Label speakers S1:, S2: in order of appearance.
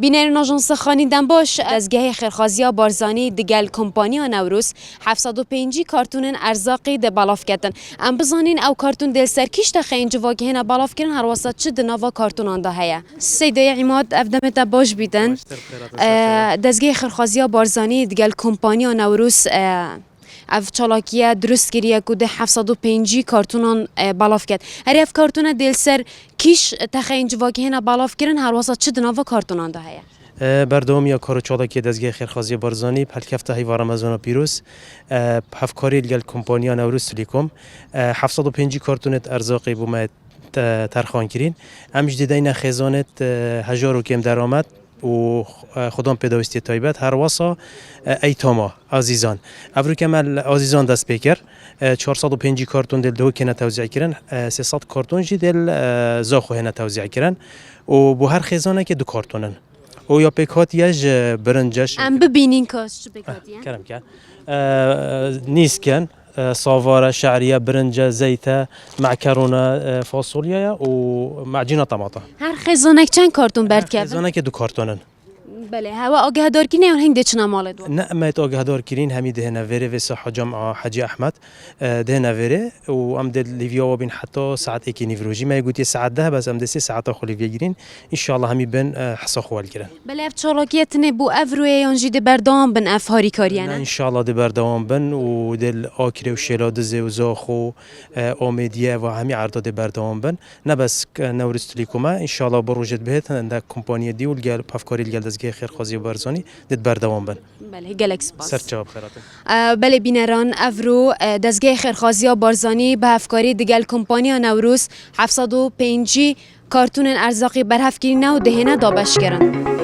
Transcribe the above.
S1: بینر آژانس خانیدن باش دزگاه خیرخوازی بارزانی دگل کمپانیا نوروز 705 کارتون ارزاقی ده بالاف کردن. ام بزانین او کارتون دل سرکیش تا خنج واگهنا بالاف کردن هر واسط چه دنوا کارتون آنده هیا. سیده عماد افدمت باش بیدن. دزگاه خیرخوازی بارزانی دگل کمپانیا نوروز اف چالاکیه درست کریه که ده 705 کارتونان بالاف کرد. هر اف کارتون دل سر کیش تخینج واگهنا بالاف کردن هر واسط چه دنوا کارتونان ده هیا.
S2: بردوم یا کارو چالاکی دزگاه خیرخوازی بارزانی پلکفته هیوا رمضان پیروز هفکاری لگل کمپانیا نوروز تلیکوم 705 کارتونت ارزاقی بومد ترخان کرین امش دیدین خزانت هزار و کم درآمد و خودم پیدایستی تایبت هر واسا ایتاما عزیزان افرو کمال عزیزان دست پیکر 405 کارتون دل دو کنه توزیع کردن 300 کارتون جی دل زاخو هنه توزیع کردن و بو هر خزانه که دو کارتونن و یا پیکات یج برنجش
S1: ام ببینین کاش چه پیکاتیه
S2: کرم که نیست کن صوارة شعرية برنجة زيتة معكرونة فاصوليا ومعجينة طماطم
S1: هر خزانک چند کارتون برد کرد؟
S2: خزانه که دو کارتونن
S1: بله هوا آگه دار کی نه هنگ دچنا مال دو
S2: نه ما آگه دار کرین همی دهنا وره و صحة جامعة حاجی احمد دهنا وره و ام دل لیویا و بین حتی ساعت اکی نیفروجی ما يقول ساعت ده بس ام دستی ساعت آخر لیویا گیرین ان شاء الله همی بن حسا خوال کرن
S1: بله اف چالاکیت نه بو افروی یانجی ده بردام بن اف هاری کاریانه
S2: ان شاء الله ده بردوام بن و دل آکره و شلاد ز و زاخو آمیدیه و همی عرضه ده بردوام بن نه بس نورستلیکوما ان شاء الله بروجت بهت اند کمپانی دی و الگل پفکاری الگل دزگه خیرخوازی بارزانی دت بردوام بن
S1: بله گلکس باس
S2: سر جواب خیراتن
S1: بله بینران افرو دزگه خیرخوازی بارزانی به افکاری دگل کمپانیا نوروز 705 کارتون ارزاقی برهفگیری نو دهنه دابش کردن